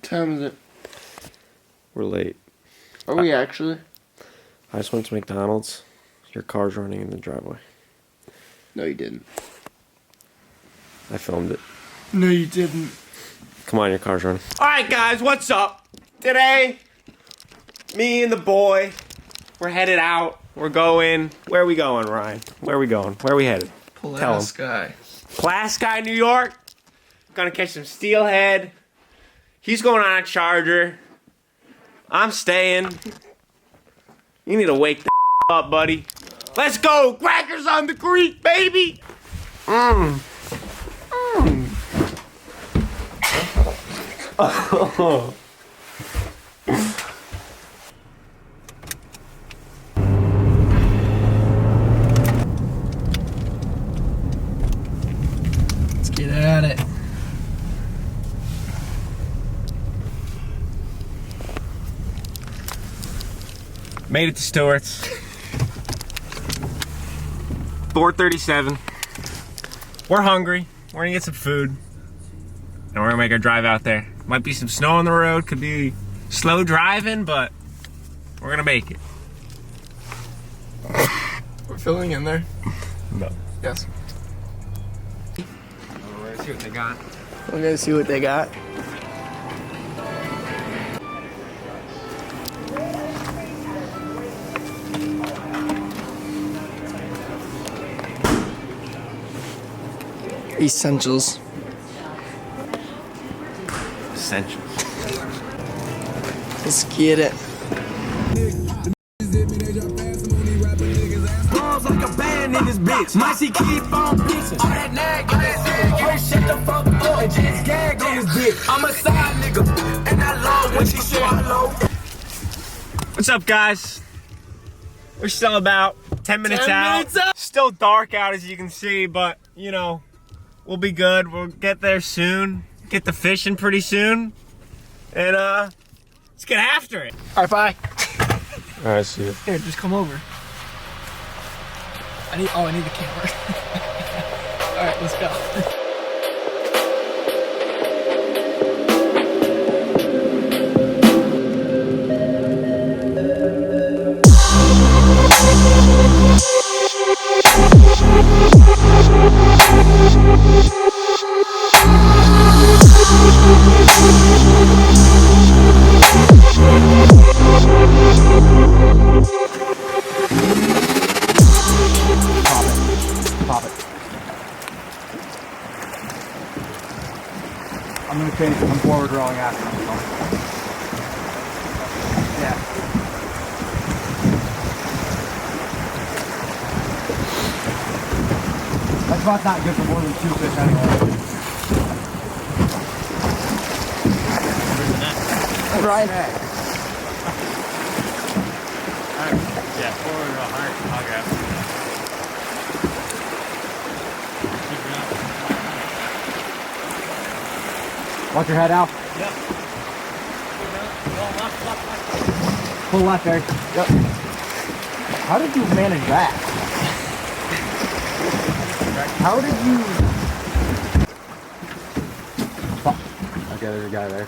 time is it? We're late. Are we actually? I just went to McDonald's. Your car's running in the driveway. No, you didn't. I filmed it. No, you didn't. Come on, your car's running. Alright guys, what's up? Today, me and the boy, we're headed out. We're going, where are we going, Ryan? Where are we going? Where are we headed? Pulaski. Pulaski, New York. Gonna catch some steelhead. He's going on a charger. I'm staying. You need to wake the up, buddy. Let's go! Crackers on the creek, baby! Oh. Let's get at it. Made it to Stewart's. 4:37. We're hungry. We're gonna get some food. And we're gonna make our drive out there. Might be some snow on the road, could be slow driving, but we're gonna make it. We're filling in there. No. Yes. We're gonna see what they got. We're gonna see what they got. Essentials. Essentials. Let's get it. Like a band in this bitch. Micey keep on bitching. All that nag in this bitch. First shut the fuck up and just gag on this bitch. I'm a side nigga, and I love when she swallow. What's up, guys? We're still about 10 minutes out. Still dark out, as you can see, but, you know, we'll be good. We'll get there soon. Get the fishing pretty soon. And, let's get after it. Alright, bye. Alright, see you. Here, just come over. I need the camera. Alright, let's go. Pop it. I'm gonna change it. I'm forward rolling after him. Yeah. That spot's not good for more than 2 fish anyway. Right. Yeah, forward real hard. I'll grab it. Watch your head out. Yep. Left. Pull left there. Yep. How did you manage that? How did you... Fuck. Okay, there's a guy there.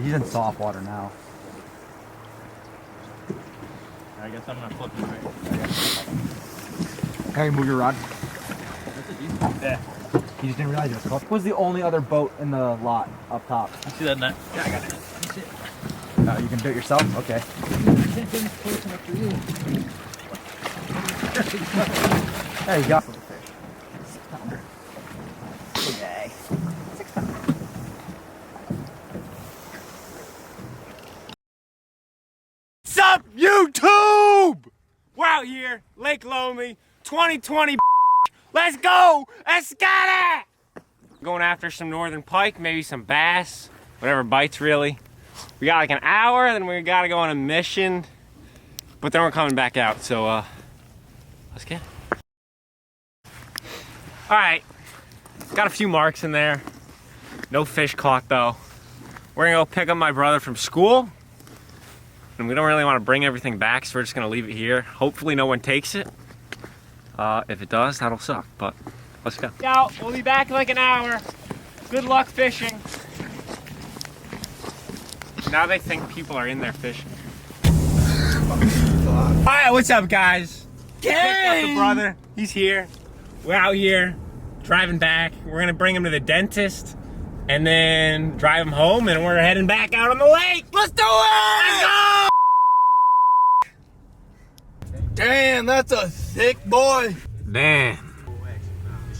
He's in soft water now. I guess I'm gonna flip it right. Okay, move your rod. Yeah. You just didn't realize it was caught. What was the only other boat in the lot up top? I see that net. Yeah, I got it. You can do it yourself? Okay. There you go. Okay. What's up, YouTube? We're out here, Lake Lonely, 2020. Let's go! Let's get it! Going after some northern pike, maybe some bass, whatever bites really. We got like an hour, then we gotta go on a mission, but then we're coming back out, so let's get it. All right, got a few marks in there. No fish caught though. We're gonna go pick up my brother from school. And we don't really want to bring everything back, so we're just gonna leave it here. Hopefully no one takes it. If it does, that'll suck, but let's go. Yeah, we'll be back in like an hour. Good luck fishing. Now they think people are in there fishing. Alright, what's up, guys? Picked up the brother. He's here. We're out here driving back. We're gonna bring him to the dentist and then drive him home, and we're heading back out on the lake. Let's do it! Let's go! Damn, that's a thick boy. Damn.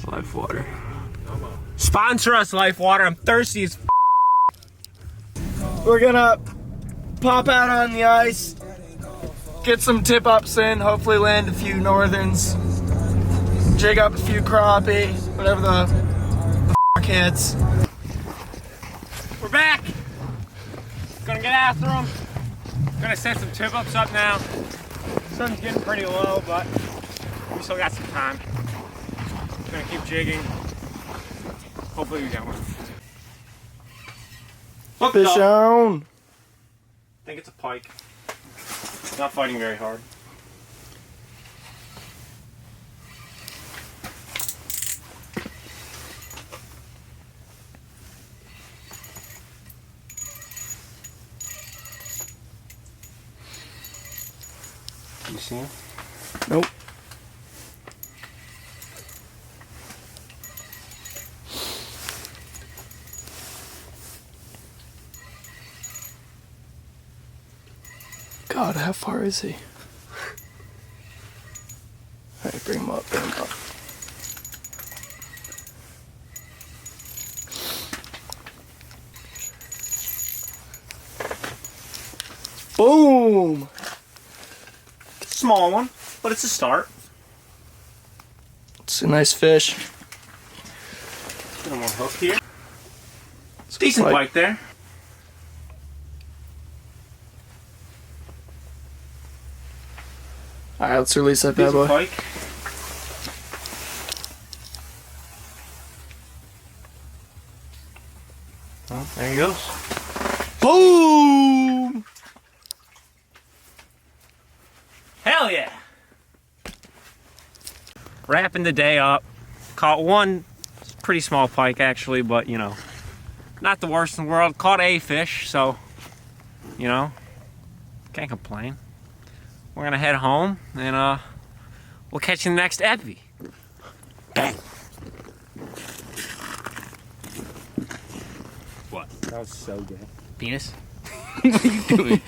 Life water. Sponsor us, Life Water. I'm thirsty as We're gonna pop out on the ice, get some tip ups in, hopefully land a few northerns, jig up a few crappie, whatever the f hits. We're back. Gonna get after them. Gonna set some tip ups up now. Sun's getting pretty low, but we still got some time. Gonna keep jigging. Hopefully we get one. Hooked Fish up. on. I think it's a pike. Not fighting very hard. You see him? Nope. God, how far is he? Alright, bring him up, bring him up. Boom! It's a small one, but it's a start. It's a nice fish. Get him on hook here. Decent pike there. Alright, let's release that bad Decent boy. pike. Well, there he goes. Boom! Hell yeah! Wrapping the day up. Caught one pretty small pike actually, but you know, not the worst in the world. Caught a fish, so you know, can't complain. We're gonna head home and we'll catch you in the next epi. Bang! What? That was so good. Penis? What are you doing?